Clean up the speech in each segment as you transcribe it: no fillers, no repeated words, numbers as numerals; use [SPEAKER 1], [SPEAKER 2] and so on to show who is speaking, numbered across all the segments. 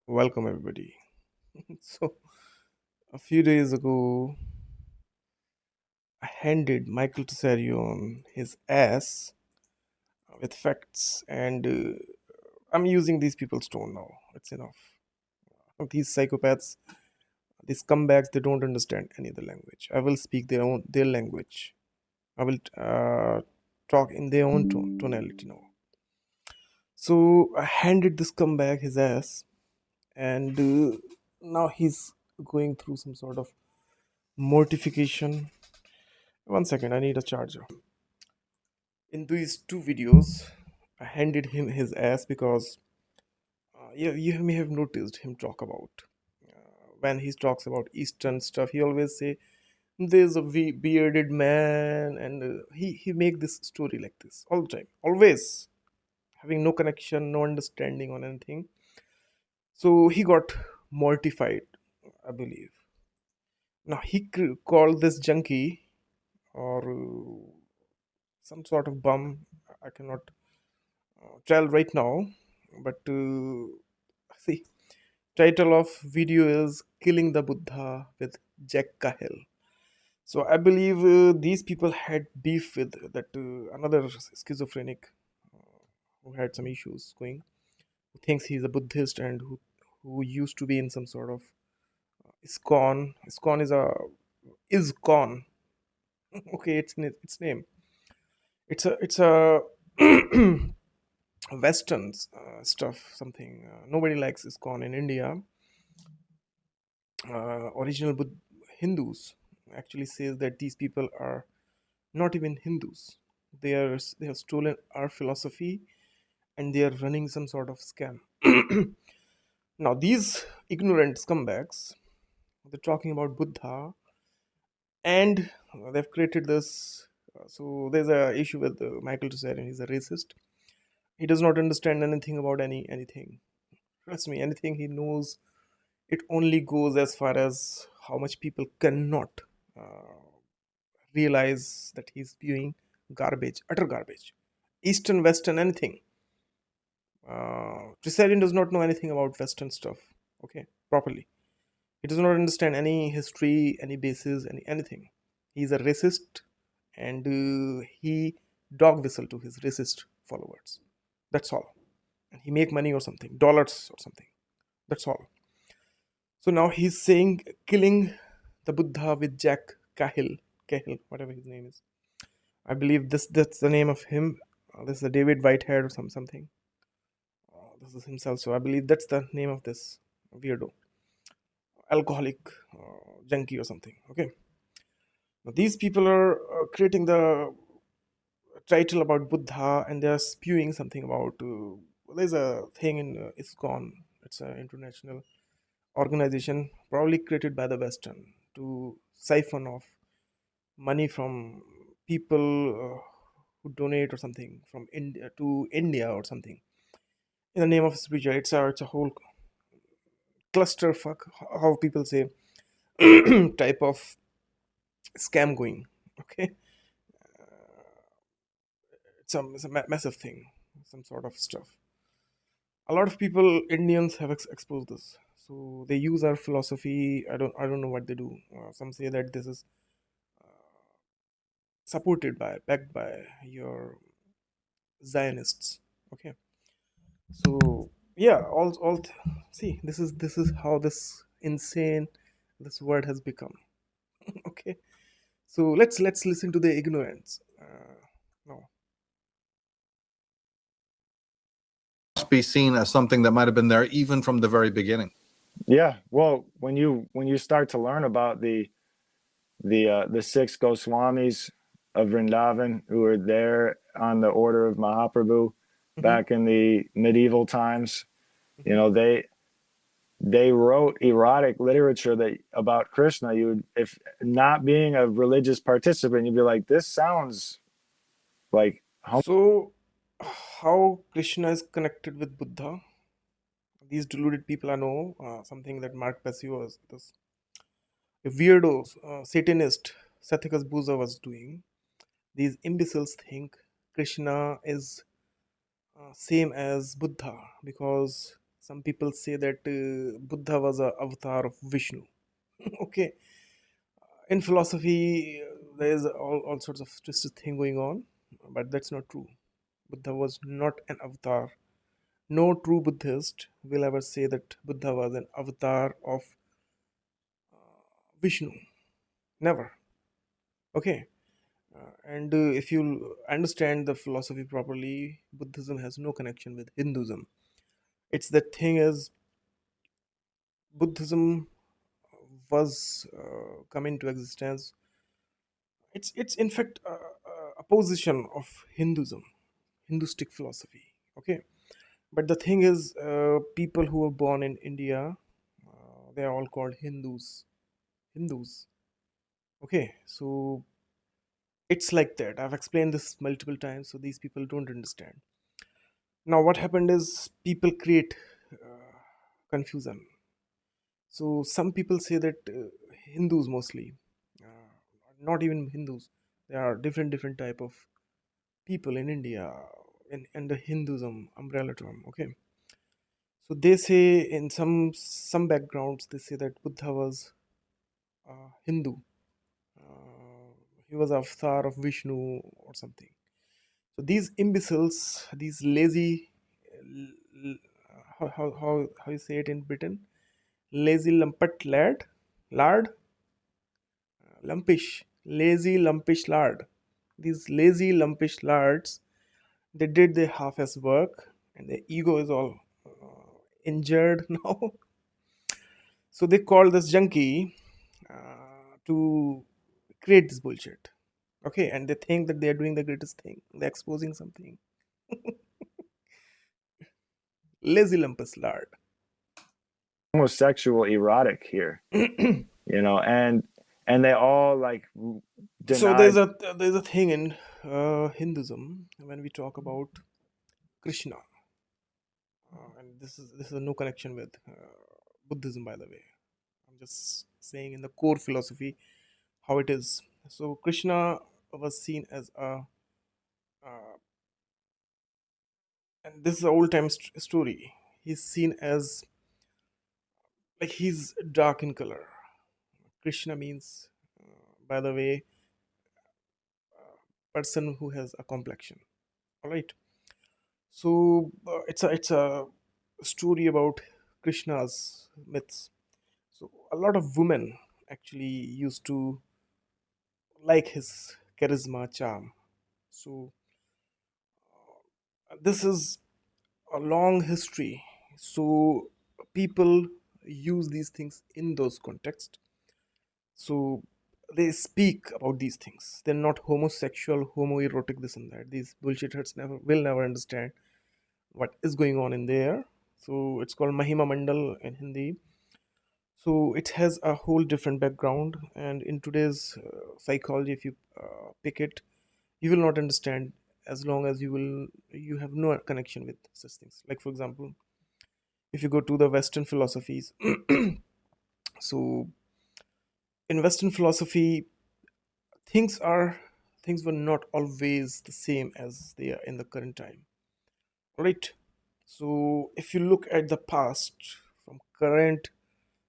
[SPEAKER 1] Welcome, everybody. So, a few days ago, I handed Michael Tsarion his ass with facts, and I'm using these people's tone now. It's enough. These psychopaths, these scumbags, they don't understand any other language. I will speak their language. I will talk in their own tonality now. So I handed this scumbag his ass, and now he's going through some sort of mortification. One second, I need a charger. In these two videos, I handed him his ass because you may have noticed him talk about when he talks about Eastern stuff. He always say there's a bearded man, and he make this story like this all the time, always having no connection, no understanding on anything. So he got mortified, I believe. Now he called this junkie or some sort of bum. I cannot tell right now, but see, title of video is "Killing the Buddha with Jack Cahill." So I believe these people had beef with that another schizophrenic who had some issues going, who thinks he's a Buddhist and who used to be in some sort of ISKCON. ISKCON is con. Okay, its name. It's a Western stuff. Something nobody likes ISKCON in India. Original Hindus actually says that these people are not even Hindus. They have stolen our philosophy and they are running some sort of scam. Now these ignorant scumbags, they're talking about Buddha, and they've created this. So there's a issue with Michael Tsarion. He's a racist. He does not understand anything about anything. Trust me, anything he knows, it only goes as far as how much people cannot realize that he's spewing garbage, utter garbage. Eastern, Western, anything. Tsarion does not know anything about Western stuff, okay, properly. He does not understand any history, any basis, anything. He's a racist, and he dog whistle to his racist followers. That's all. And he make money or something, dollars or something. That's all. So now he's saying killing the Buddha with Jack Cahill, whatever his name is. I believe that's the name of him. This is a David Whitehead or something. This is himself. So I believe that's the name of this weirdo, alcoholic, junkie or something. Okay. Now these people are creating the title about Buddha and they are spewing something about. There's a thing in ISKCON. It's an international organization, probably created by the Western to siphon off money from people who donate or something from India to India or something in the name of spiritual. It's a whole clusterfuck, how people say, type of scam going. Okay, it's a massive thing, some sort of stuff. A lot of people, Indians, have exposed this. So they use our philosophy. I don't know what they do. Some say that this is supported by, backed by your Zionists. Okay, so yeah, see, this is how this insane this word has become. Okay, so let's listen to the ignorance. No,
[SPEAKER 2] Be seen as something that might have been there even from the very beginning.
[SPEAKER 3] Yeah, well, when you start to learn about the six Goswamis of Vrindavan who were there on the order of Mahaprabhu
[SPEAKER 1] hmm
[SPEAKER 3] back in the medieval times, you
[SPEAKER 1] hmm
[SPEAKER 3] know, they wrote erotic literature that about Krishna. You would, if not being a religious participant, you'd be like, this sounds like
[SPEAKER 1] so how Krishna is connected with Buddha? These deluded people, I know something that Mark Passio was this a weirdo Satanist Sathikas Buza was doing. These imbeciles think Krishna is same as Buddha because Some people say that Buddha was a avatar of Vishnu. Okay, in philosophy, there is all sorts of twisted thing going on, but that's not true. Buddha was not an avatar. No true Buddhist will ever say that Buddha was an avatar of Vishnu. Never. Okay. And if you understand the philosophy properly, Buddhism has no connection with Hinduism. It's the thing is, Buddhism was come into existence. It's in fact a position of Hinduism, Hinduistic philosophy. Okay, but the thing is, people who were born in India, they are all called Hindus. Hindus. Okay, so it's like that. I've explained this multiple times, so these people don't understand. Now, what happened is people create confusion. So some people say that Hindus mostly, not even Hindus, there are different type of people in India in the Hinduism umbrella term. Okay, so they say in some backgrounds they say that Buddha was Hindu. Uh, he was avatar of Vishnu or something. So these imbeciles, these lazy, how you say it in Britain, lazy lumpet lard, lumpish, lazy lumpish lard. These lazy lumpish lards, they did their half-ass work, and their ego is all injured now. So they call this junkie to create this bullshit. Okay, and they think that they are doing the greatest thing. They're exposing something. Lazy lumpus lard.
[SPEAKER 3] Homosexual erotic here, and they all like
[SPEAKER 1] So
[SPEAKER 3] denied.
[SPEAKER 1] there's a thing in Hinduism when we talk about Krishna, and this is a no connection with Buddhism, by the way. I'm just saying in the core philosophy how it is. So Krishna was seen as a, and this is an old time story. He's seen as like he's dark in color. Krishna means, by the way, person who has a complexion. All right. So it's a story about Krishna's myths. So a lot of women actually used to like his charisma, charm. So this is a long history. So people use these things in those contexts. So they speak about these things. They're not homosexual, homoerotic, this and that. These bullshitters never understand what is going on in there. So it's called Mahima Mandal in Hindi. So it has a whole different background, and in today's psychology, if you pick it, you will not understand as long as you have no connection with such things. Like for example, if you go to the Western philosophies, so in Western philosophy, things are things were not always the same as they are in the current time, right? So if you look at the past from current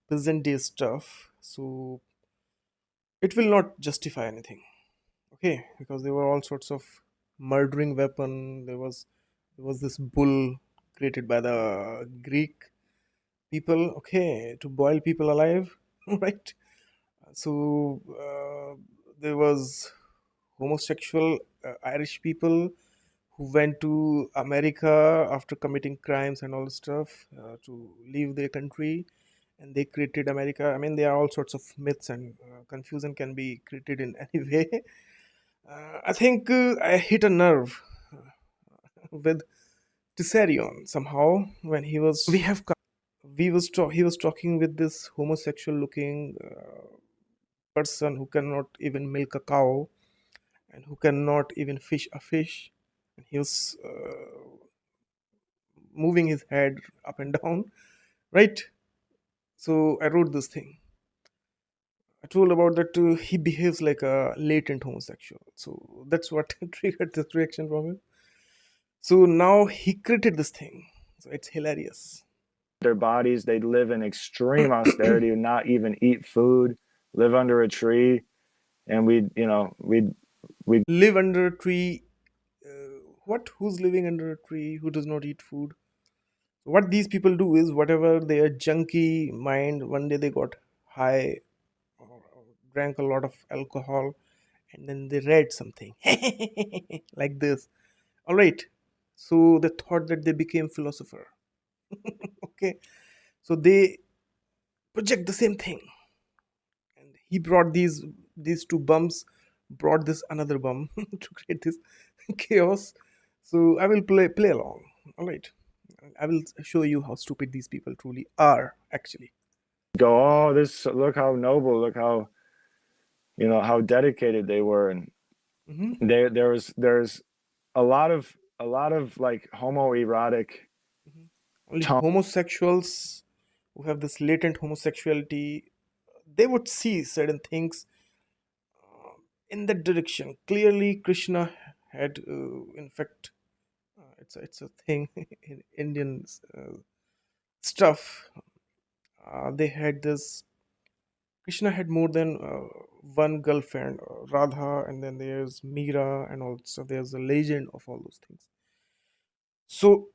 [SPEAKER 1] present day stuff, so it will not justify anything. Okay, because there were all sorts of murdering weapon. There was this bull created by the Greek people, okay, to boil people alive. Right. So there was homosexual Irish people who went to America after committing crimes and all this stuff to leave their country, and they created America. I mean, there are all sorts of myths, and confusion can be created in any way. I think I hit a nerve with Tsarion somehow when he was talking with this homosexual looking person who cannot even milk a cow and who cannot even fish a fish. And he was moving his head up and down, right? So I wrote this thing. I told about that he behaves like a latent homosexual. So that's what triggered this reaction from him. So now he created this thing. So it's hilarious.
[SPEAKER 3] their bodies. They'd live in extreme austerity, not even eat food, live under a tree, and we'd
[SPEAKER 1] Live under a tree. What? Who's living under a tree who does not eat food? What these people do is whatever their junky mind, one day they got high, drank a lot of alcohol, and then they read something like this. All right. So they thought that they became philosopher. Okay. So they project the same thing. And he brought these two bums, brought this another bum to create this chaos. So I will play along. All right. I will show you how stupid these people truly are, actually.
[SPEAKER 3] go, oh, this, look how noble, look how, how dedicated they were. And
[SPEAKER 1] Hmm.
[SPEAKER 3] there's a lot of like homoerotic
[SPEAKER 1] Only
[SPEAKER 3] tone
[SPEAKER 1] homosexuals who have this latent homosexuality, they would see certain things in that direction. Clearly, Krishna had, in fact, it's a thing in Indian stuff. They had this. Krishna had more than one girlfriend, Radha, and then there's Meera, and also there's a legend of all those things. So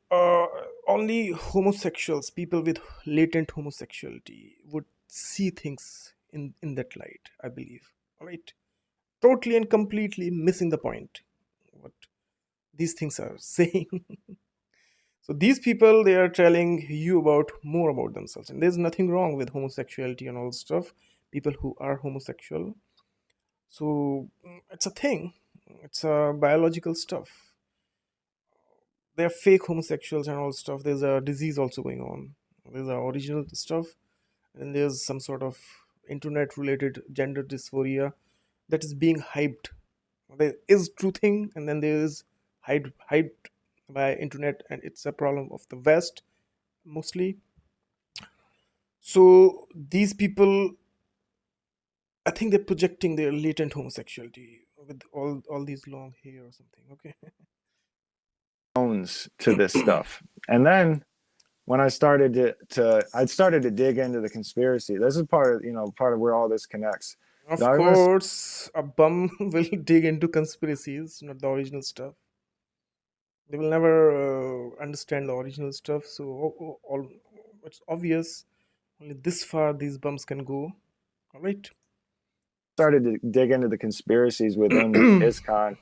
[SPEAKER 1] only homosexuals, people with latent homosexuality, would see things in that light, I believe. All right, totally and completely missing the point. What these things are saying. So these people, they are telling you about more about themselves, and there's nothing wrong with homosexuality and all stuff. People who are homosexual, so it's a thing. It's a biological stuff. They're fake homosexuals and all stuff. There's a disease also going on. There's a original stuff, and there's some sort of internet related gender dysphoria that is being hyped. There is true thing, and then there is hyped by internet, and it's a problem of the West mostly. So these people, I think they're projecting their latent homosexuality with all these long hair or something. Okay.
[SPEAKER 3] tones to this stuff. And then when I started I started to dig into the conspiracy. This is part of where all this connects.
[SPEAKER 1] Of
[SPEAKER 3] I was
[SPEAKER 1] course, a bum will dig into conspiracies, not the original stuff. They will never understand the original stuff. So all it's obvious. Only this far these bums can go. All right.
[SPEAKER 3] started to dig into the conspiracies within ISKCON.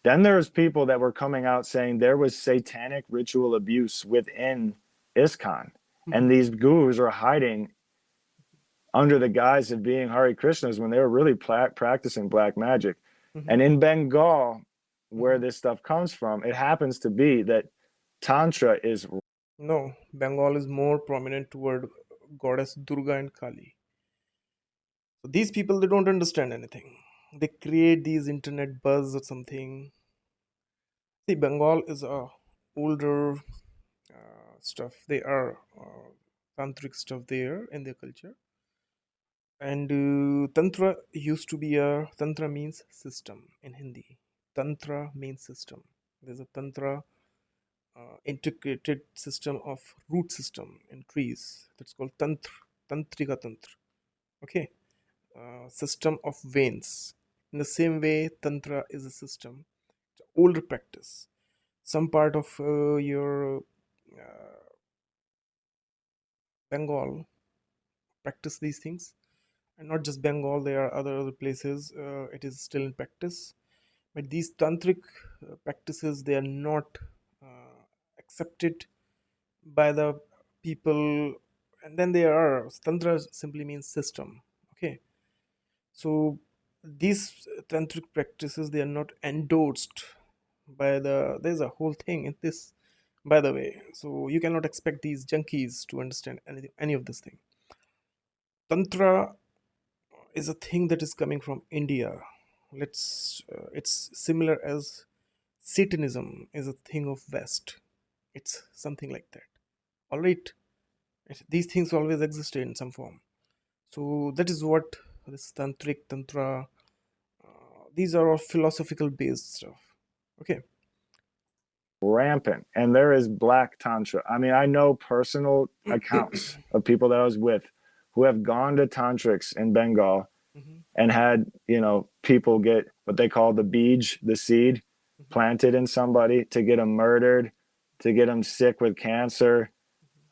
[SPEAKER 3] Then there's people that were coming out saying there was satanic ritual abuse within ISKCON. And these gurus are hiding under the guise of being Hare Krishnas when they were really practicing black magic. And in Bengal, where this stuff comes from, it happens to be that Tantra is
[SPEAKER 1] No, Bengal is more prominent toward goddess Durga and Kali. So these people, they don't understand anything. They create these internet buzz or something. See, Bengal is a older stuff. They are tantric stuff there in their culture. And tantra used to be a tantra means system in Hindi. Tantra means system. There's a tantra integrated system of root system in trees. That's called tantrika tantra. Okay, system of veins. In the same way, tantra is a system. It's an older practice. Some part of your Bengal practice these things, and not just Bengal. There are other places. It is still in practice, but these tantric practices, they are not accepted by the people. And then there are tantra simply means system. Okay, so these tantric practices, they are not endorsed by there's a whole thing in this, by the way. So you cannot expect these junkies to understand any of this thing. Tantra is a thing that is coming from India. It's similar as Satanism is a thing of West. It's something like that. All right. These things always existed in some form. So that is what this tantric tantra. These are all philosophical based stuff. Okay.
[SPEAKER 3] rampant. And there is black tantra. I mean, I know personal accounts of people that I was with who have gone to tantrics in Bengal
[SPEAKER 1] Mhm,
[SPEAKER 3] and had, people get what they call the beej, the seed,
[SPEAKER 1] mhm.
[SPEAKER 3] planted in somebody to get them murdered, to get them sick with cancer,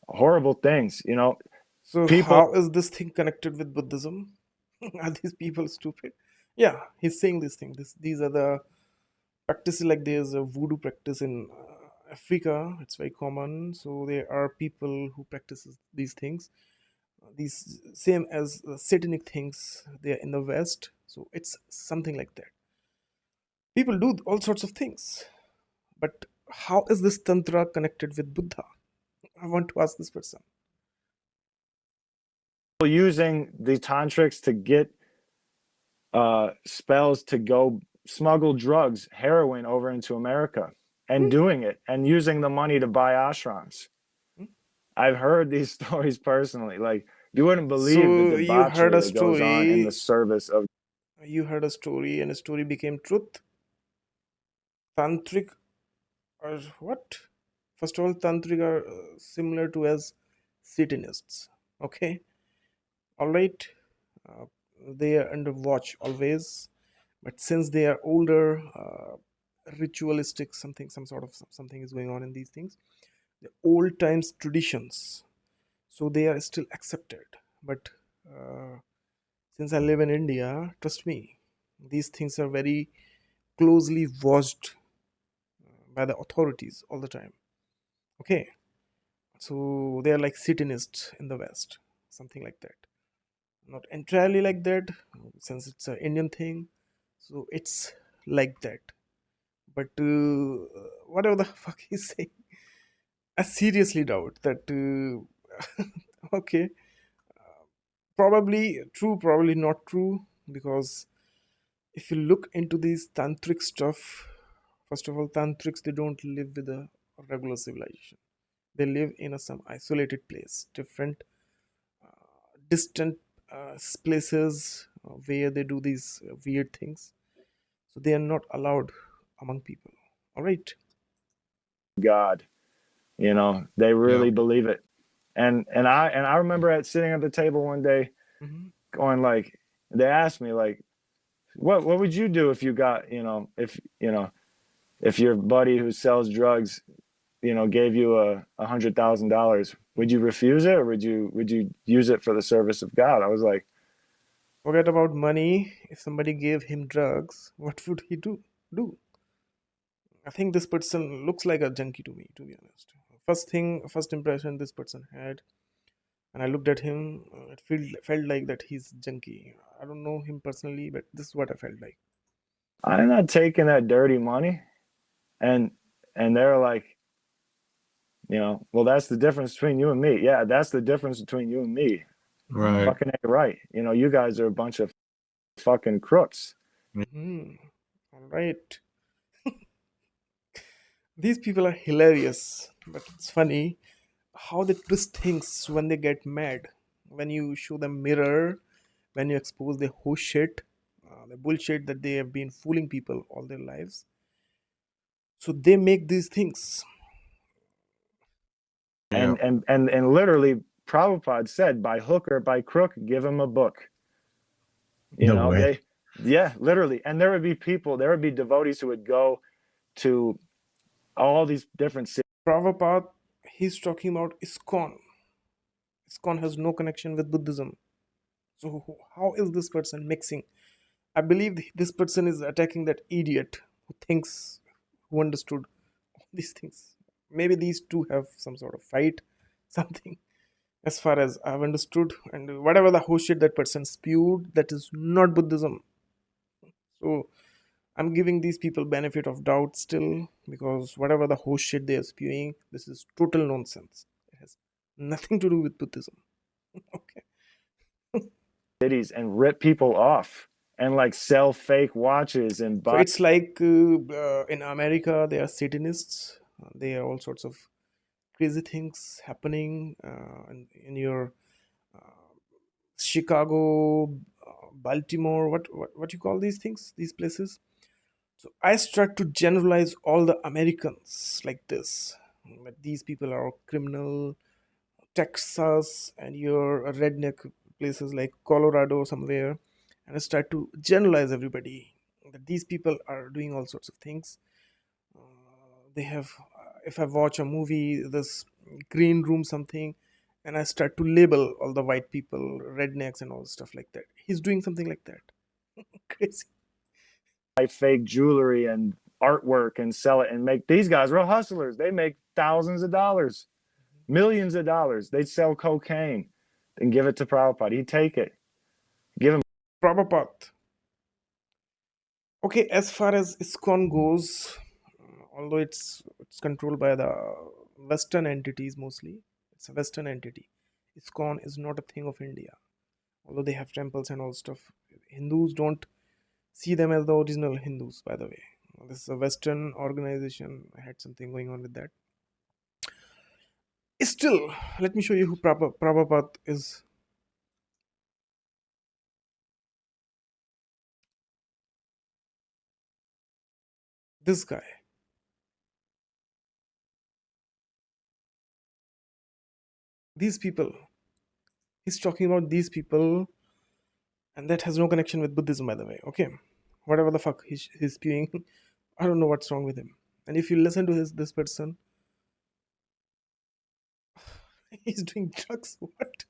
[SPEAKER 3] horrible things,
[SPEAKER 1] So
[SPEAKER 3] people.
[SPEAKER 1] how is this thing connected with Buddhism? Are these people stupid? Yeah, he's saying this thing. These are the practices. Like there's a voodoo practice in Africa. It's very common. So there are people who practices these things. These same as satanic things. They are in the West. So it's something like that. People do all sorts of things. But how is this tantra connected with Buddha? I want to ask this person.
[SPEAKER 3] Using the tantrics to get spells to go smuggle drugs, heroin over into America and
[SPEAKER 1] Hmm,
[SPEAKER 3] doing it and using the money to buy ashrams.
[SPEAKER 1] hmm.
[SPEAKER 3] I've heard these stories personally. Like, you wouldn't believe the
[SPEAKER 1] So you heard
[SPEAKER 3] debauchery
[SPEAKER 1] a
[SPEAKER 3] that goes on in the
[SPEAKER 1] story.
[SPEAKER 3] service of
[SPEAKER 1] You heard a story, and a story became truth. Tantric or what? First of all, tantric are similar to as Satanists. Okay, all right. Uh, they are under watch always, but since they are older, ritualistic something, some sort of something is going on in these things. The old times traditions, so they are still accepted. But since I live in India, trust me, these things are very closely watched by the authorities all the time. Okay, so they are like Satanists in the West, something like that. Not entirely like that, since it's an Indian thing, so it's like that. But whatever the fuck he's saying, I seriously doubt that. Okay, probably true, probably not true, because if you look into these tantric stuff, first of all, tantrics, they don't live with a regular civilization. They live in a some isolated place, different distant places where they do these weird things. So they are not allowed among people. All right.
[SPEAKER 3] God. They
[SPEAKER 2] Yeah.
[SPEAKER 3] really believe it. And I remember sitting at the table one day
[SPEAKER 1] Mm-hmm.
[SPEAKER 3] going like, they asked me like, what would you do if you got, if your buddy who sells drugs, gave you $100,000, would you refuse it, or would you use it for the service of God? I was like,
[SPEAKER 1] Forget about money. If somebody gave him drugs, what would he do? I think this person looks like a junkie to me, to be honest. First impression this person had, and I looked at him. It felt like that he's junkie. I don't know him personally, but this is what I felt like.
[SPEAKER 3] I'm not taking that dirty money. And they're like, well, that's the difference between you and me. Yeah, that's the difference between you and me.
[SPEAKER 1] Mm-hmm.
[SPEAKER 2] Right.
[SPEAKER 3] Fucking ain't right. You guys are a bunch of fucking crooks.
[SPEAKER 1] Mm-hmm. All right. These people are hilarious, but it's funny how they twist things when they get mad. When you show them mirror, when you expose the whole shit, the bullshit that they have been fooling people all their lives. So they make these things.
[SPEAKER 2] Yeah.
[SPEAKER 3] And literally, Prabhupada said, by hook or by crook, give him a book.
[SPEAKER 2] No way.
[SPEAKER 3] Yeah, literally. And there would be devotees who would go to all these different cities.
[SPEAKER 1] Prabhupada, he's talking about ISKCON. ISKCON has no connection with Buddhism. So how is this person mixing? I believe this person is attacking that idiot who understood all these things. Maybe these two have some sort of fight, something. As far as I've understood, and whatever the whole shit that person spewed, that is not Buddhism. So I'm giving these people benefit of doubt still, because whatever the whole shit they are spewing, this is total nonsense. It has nothing to do with Buddhism. Okay.
[SPEAKER 3] Cities and rip people off and like sell fake watches and
[SPEAKER 1] So
[SPEAKER 3] buy.
[SPEAKER 1] it's like in America, they are Satanists. There are all sorts of crazy things happening in your Chicago, Baltimore. What you call these things? These places? So I start to generalize all the Americans like this. That these people are criminal, Texas, and your redneck places like Colorado or somewhere, and I start to generalize everybody that these people are doing all sorts of things. They have, if I watch a movie, this green room something, and I start to label all the white people, rednecks, and all stuff like that. He's doing something like that. Crazy.
[SPEAKER 3] Fake jewelry and artwork and sell it and make these guys real hustlers. They make thousands of dollars, millions of dollars. They'd sell cocaine and give it to Prabhupada. He'd take it, give him.
[SPEAKER 1] Prabhupada. Okay, as far as ISKCON goes, although it's controlled by the Western entities mostly, it's a Western entity. ISKCON is not a thing of India, although they have temples and all stuff. Hindus don't see them as the original Hindus, by the way. This is a Western organization. I had something going on with that. Still, let me show you who Prabhupada is. This guy. These people. He's talking about these people, and that has no connection with Buddhism, by the way. Okay, whatever the fuck he's spewing, I don't know what's wrong with him. And if you listen to this person, he's doing drugs. What?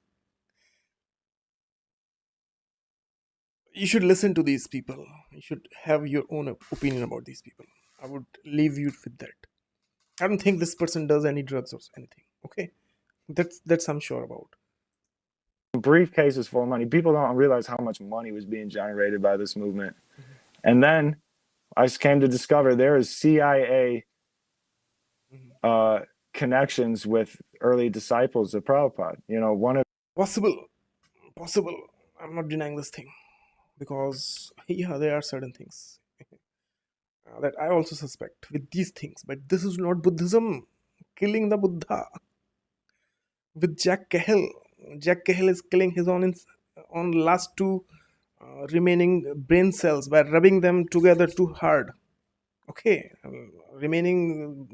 [SPEAKER 1] You should listen to these people. You should have your own opinion about these people. I would leave you with that. I don't think this person does any drugs or anything. Okay, that's I'm sure about.
[SPEAKER 3] Briefcases full of money. People don't realize how much money was being generated by this movement. And then I came to discover there is CIA connections with early disciples of Prabhupada. You know, one of
[SPEAKER 1] Possible. I'm not denying this thing, because yeah, there are certain things that I also suspect with these things. But this is not Buddhism. Killing the Buddha with Jack Cahill. Jack Cahill is killing his on last two remaining brain cells by rubbing them together too hard. Okay, remaining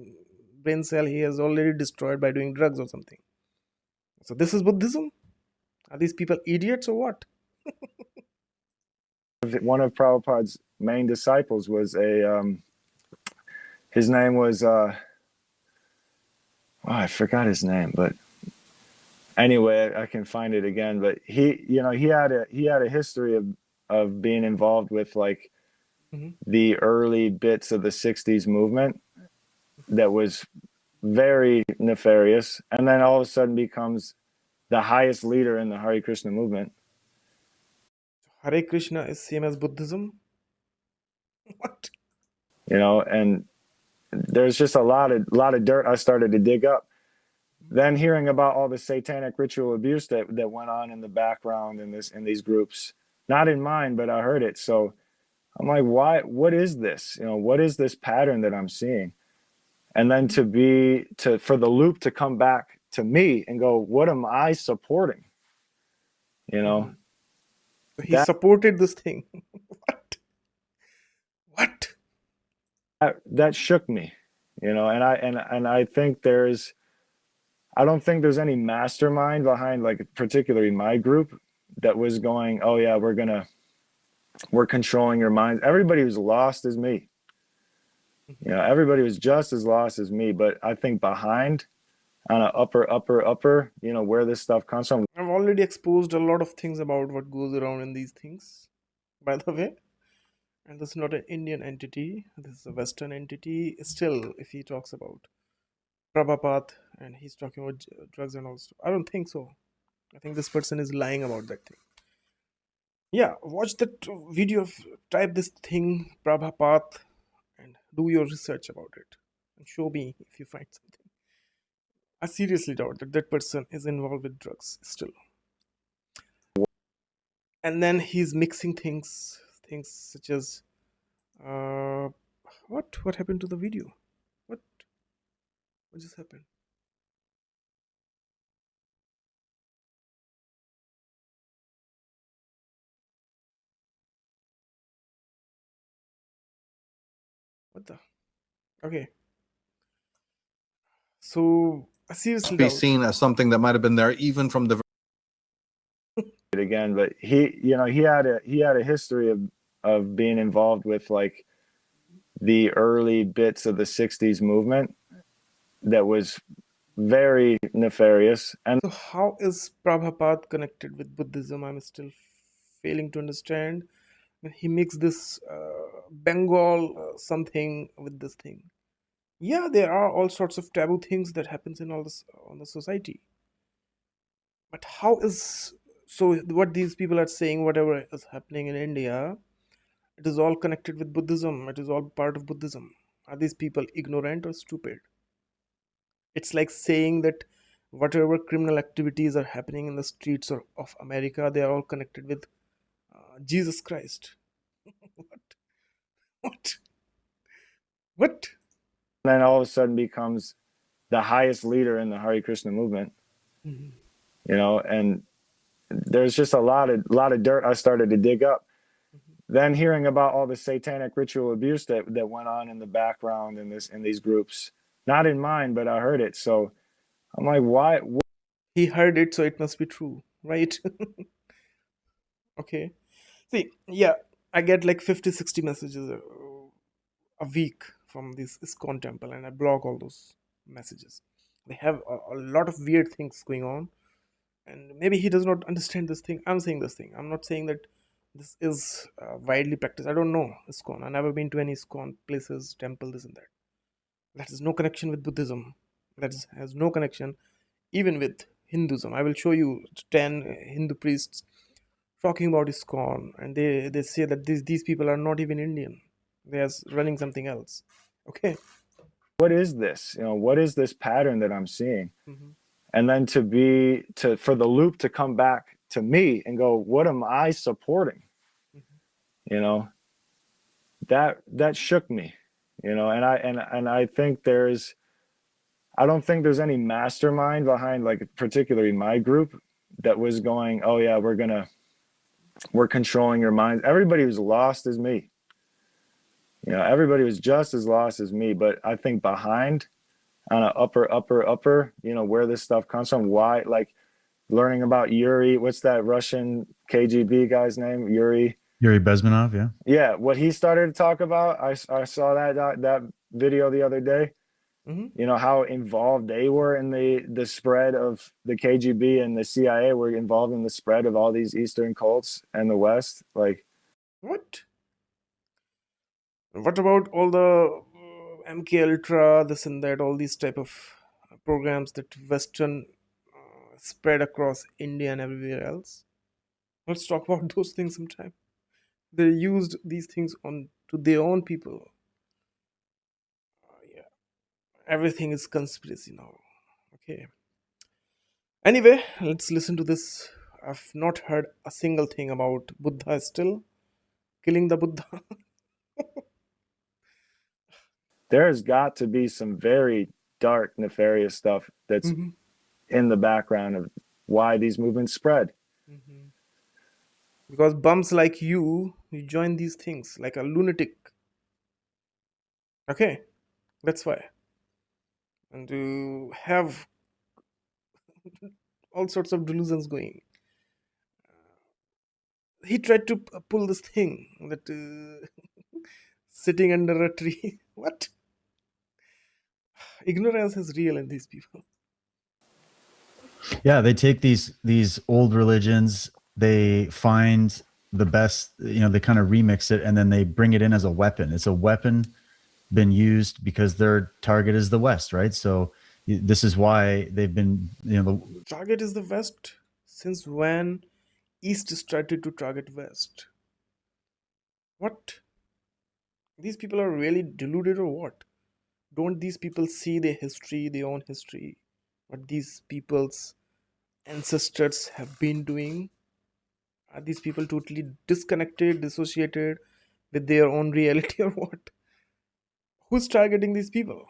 [SPEAKER 1] brain cell he has already destroyed by doing drugs or something. So this is Buddhism. Are these people idiots or what?
[SPEAKER 3] Prabhupada's main disciples was his name was I forgot his name, but anyway, I can find it again. But he had a history of being involved with like the early bits of the 60s movement that was very nefarious, and then all of a sudden becomes the highest leader in the Hare Krishna movement.
[SPEAKER 1] Hare Krishna is same as Buddhism? What?
[SPEAKER 3] You know, and there's just a lot of dirt I started to dig up. Then hearing about all the satanic ritual abuse that went on in the background in these groups, not in mine, but I heard it. So I'm like, why? What is this? You know, what is this pattern that I'm seeing? And then for the loop to come back to me and go, what am I supporting? You know,
[SPEAKER 1] So he supported this thing. What? What?
[SPEAKER 3] that shook me. You know, and I think I don't think there's any mastermind behind, like particularly my group, that was going, oh yeah, we're controlling your minds. Everybody was lost as me. You know, everybody was just as lost as me. But I think behind, on an upper, you know, where this stuff comes from.
[SPEAKER 1] I've already exposed a lot of things about what goes around in these things, by the way. And this is not an Indian entity, this is a Western entity. Still, if he talks about Prabhupada and he's talking about drugs and all stuff, I don't think so. I think this person is lying about that thing. Yeah, watch that video of, type this thing, Prabhupada, and do your research about it. And show me if you find something. I seriously doubt that that person is involved with drugs still. And then he's mixing things such as uh, what happened to the video? What just happened? What the? Okay. So I seriously
[SPEAKER 2] Be
[SPEAKER 1] doubt.
[SPEAKER 2] seen as something that might have been there even from the
[SPEAKER 3] It again, but he had a history of being involved with like the early bits of the 60s movement that was very nefarious. And
[SPEAKER 1] So how is Prabhupada connected with Buddhism? I'm still failing to understand. He makes this Bengal something with this thing. Yeah, there are all sorts of taboo things that happens in all this on the society. But how is so? What these people are saying, whatever is happening in India, it is all connected with Buddhism. It is all part of Buddhism. Are these people ignorant or stupid? It's like saying that whatever criminal activities are happening in the streets of America, they are all connected with Jesus Christ. What? What? What?
[SPEAKER 3] then all of a sudden becomes the highest leader in the Hare Krishna movement,
[SPEAKER 1] Mhm.
[SPEAKER 3] and there's just a lot of dirt I started to dig up. Then hearing about all the satanic ritual abuse that went on in the background in these groups, not in mine, but I heard it. So I'm like, why?
[SPEAKER 1] He heard it, so it must be true, right? Okay. See, yeah, I get like 50, 60 messages a week from this ISKCON temple, and I block all those messages. They have a lot of weird things going on, and maybe he does not understand this thing. I'm saying this thing. I'm not saying that this is widely practiced. I don't know ISKCON. I've never been to any ISKCON places, temple, this and that. That has no connection with Buddhism. Has no connection even with Hinduism. I will show you 10 Hindu priests talking about ISKCON, and they say that these people are not even Indian. They are running something else. Okay.
[SPEAKER 3] What is this? What is this pattern that I'm seeing?
[SPEAKER 1] Hmm.
[SPEAKER 3] And then for the loop to come back to me and go, what am I supporting? You know, that shook me. And I think I don't think there's any mastermind behind, like, particularly my group, that was going, oh yeah, we're controlling your minds. Everybody was lost as me. Everybody was just as lost as me. But I think behind, on a upper, where this stuff comes from, why, like, learning about Yuri, what's that Russian KGB guy's name?
[SPEAKER 4] Yuri Bezmenov, yeah.
[SPEAKER 3] Yeah, what he started to talk about, I saw that video the other day.
[SPEAKER 1] Hmm.
[SPEAKER 3] How involved they were in the spread of the KGB and the CIA were involved in the spread of all these Eastern cults and the West. Like,
[SPEAKER 1] What? What about all the MK Ultra, this and that, all these type of programs that Western spread across India and everywhere else? Let's talk about those things sometime. They used these things on to their own people. Yeah, everything is conspiracy now. Okay. Anyway, let's listen to this. I've not heard a single thing about Buddha still killing the Buddha.
[SPEAKER 3] there's got to be some very dark, nefarious stuff that's
[SPEAKER 1] Mhm.
[SPEAKER 3] in the background of why these movements spread.
[SPEAKER 1] Mhm. Because bums like you join these things like a lunatic. Okay, that's why. And you have all sorts of delusions going. He tried to pull this thing that sitting under a tree. What? Ignorance is real in these people.
[SPEAKER 4] Yeah, they take these old religions, they find the best, they kind of remix it and then they bring it in as a weapon. It's a weapon been used because their target is the West, right? So this is why they've been,
[SPEAKER 1] Target is the West. Since when East started to target West? What? These people are really deluded or what? Don't these people see their history, their own history? What these people's ancestors have been doing? Are these people totally disconnected, dissociated with their own reality or what? Who's targeting these people?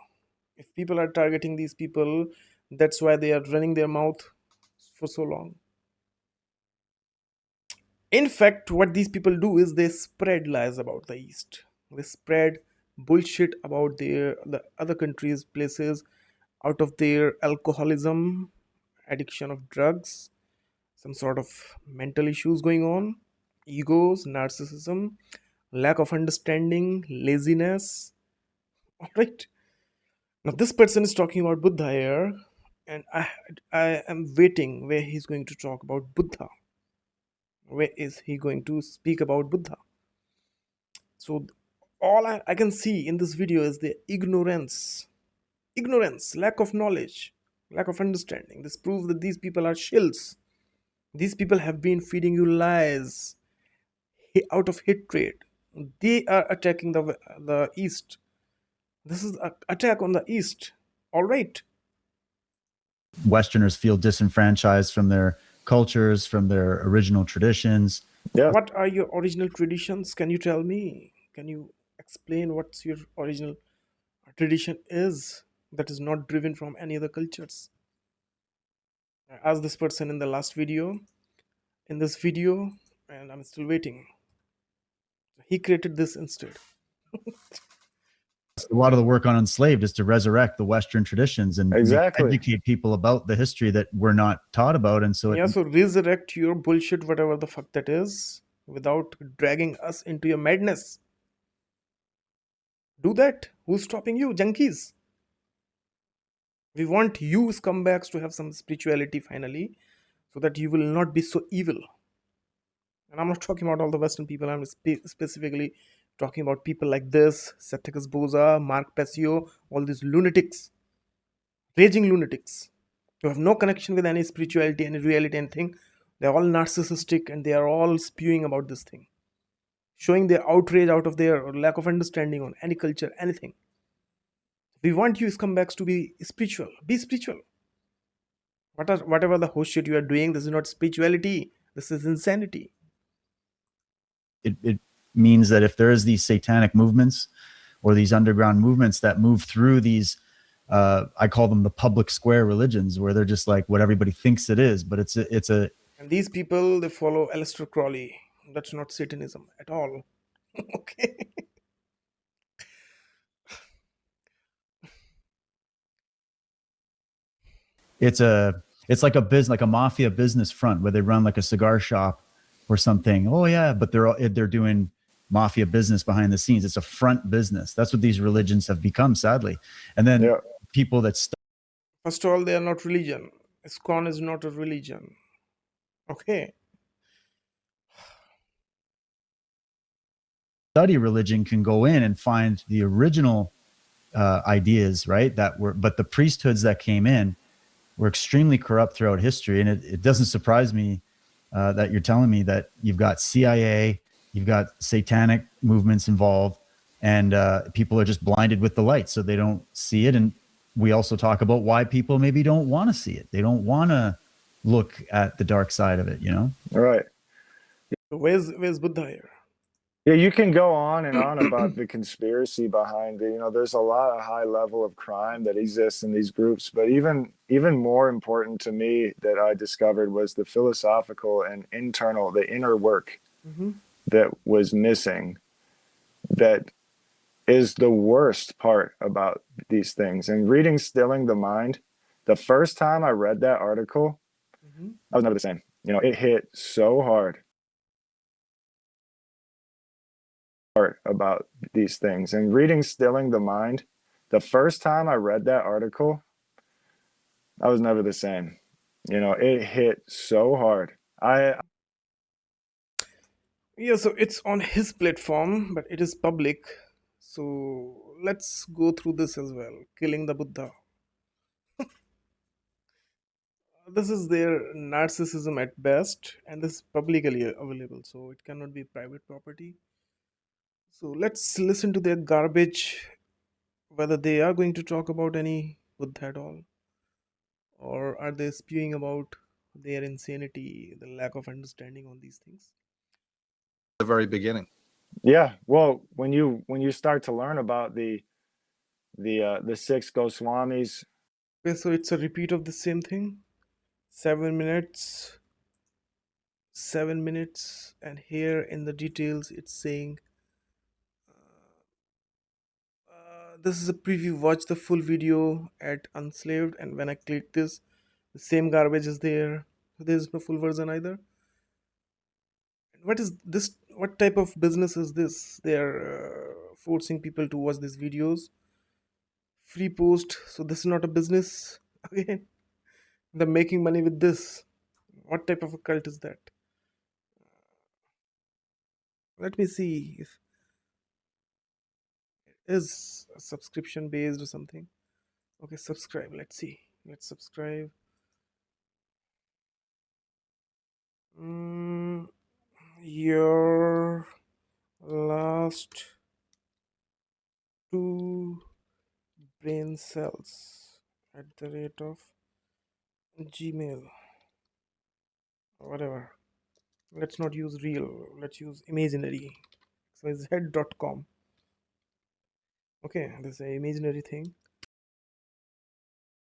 [SPEAKER 1] If people are targeting these people, that's why they are running their mouth for so long. In fact, what these people do is they spread lies about the East. They spread bullshit about the other countries, places, out of their alcoholism, addiction of drugs, some sort of mental issues going on, egos, narcissism, lack of understanding, laziness. All right. Now this person is talking about Buddha here, and I am waiting where he's going to talk about Buddha. Where is he going to speak about Buddha? So all I can see in this video is the ignorance, lack of knowledge, lack of understanding. This proves that these people are shills. These people have been feeding you lies out of hatred. They are attacking the East. This is an attack on the East. All right.
[SPEAKER 4] Westerners feel disenfranchised from their cultures, from their original traditions.
[SPEAKER 3] Yeah.
[SPEAKER 1] What are your original traditions? Can you tell me? Can you explain what's your original tradition is that is not driven from any other cultures? I asked this person in the last video, in this video, and I'm still waiting. He created this instead.
[SPEAKER 4] A lot of the work on Enslaved is to resurrect the Western traditions and
[SPEAKER 3] Exactly.
[SPEAKER 4] educate people about the history that we're not taught about. And so
[SPEAKER 1] Yeah, so resurrect your bullshit, whatever the fuck that is, without dragging us into your madness. Do that. Who's stopping you, junkies? We want you scumbags to have some spirituality finally, so that you will not be so evil. And I'm not talking about all the Western people, I'm specifically talking about people like this, Sethicus Boza, Mark Passio, all these lunatics, raging lunatics, who have no connection with any spirituality, any reality, anything. They're all narcissistic and they are all spewing about this thing, showing their outrage out of their lack of understanding on any culture, anything. We want you scumbags to be spiritual. Be spiritual. Whatever the host shit you are doing, this is not spirituality. This is insanity.
[SPEAKER 4] it means that if there is these satanic movements or these underground movements that move through these, I call them the public square religions, where they're just like what everybody thinks it is, but it's a
[SPEAKER 1] And these people, they follow Aleister Crowley. That's not Satanism at all. Okay.
[SPEAKER 4] it's like a business, like a mafia business front where they run like a cigar shop or something. Oh yeah, but they're doing mafia business behind the scenes. It's a front business. That's what these religions have become, sadly. And then
[SPEAKER 3] Yeah.
[SPEAKER 4] people that
[SPEAKER 1] First of all, they are not religion. ISKCON is not a religion. Okay.
[SPEAKER 4] study religion can go in and find the original ideas, right? That were, but the priesthoods that came in were extremely corrupt throughout history. And it doesn't surprise me that you're telling me that you've got CIA, you've got satanic movements involved, and people are just blinded with the light, so they don't see it. And we also talk about why people maybe don't want to see it. They don't want to look at the dark side of it, you know?
[SPEAKER 3] All right.
[SPEAKER 1] So where's Buddha here?
[SPEAKER 3] Yeah, you can go on and on about the conspiracy behind it. You know, there's a lot of high level of crime that exists in these groups, but even more important to me that I discovered was the philosophical and the inner work that was missing. That is the worst part about these things. And reading Stilling the Mind, the first time I read that article, I was never the same. You know, it hit so hard about these things. And reading Stilling the Mind, the first time I read that article, I was never the same. You know, it hit so hard.
[SPEAKER 1] Yeah, so it's on his platform, but it is public. So let's go through this as well. Killing the Buddha. This is their narcissism at best, and this is publicly available, so it cannot be private property. So let's listen to their garbage, whether they are going to talk about any Buddha at all, or are they spewing about their insanity, the lack of understanding on these things.
[SPEAKER 2] The very beginning.
[SPEAKER 3] Yeah, well, when you start to learn about the six Goswamis.
[SPEAKER 1] Okay, so it's a repeat of the same thing. 7 minutes, and here in the details it's saying this is a preview. Watch the full video at unslaved, and when I click this, the same garbage is there. There's no full version either. What is this? What type of business is this? They are forcing people to watch these videos. Free post. So this is not a business. Again, they're making money with this. What type of a cult is that? Let me see if it is a subscription based or something. Okay, subscribe. Let's see. Let's subscribe. Your last two brain cells at the rate of Gmail or whatever. Let's not use real. Let's use imaginary. xyz.com. Okay, this is an imaginary thing.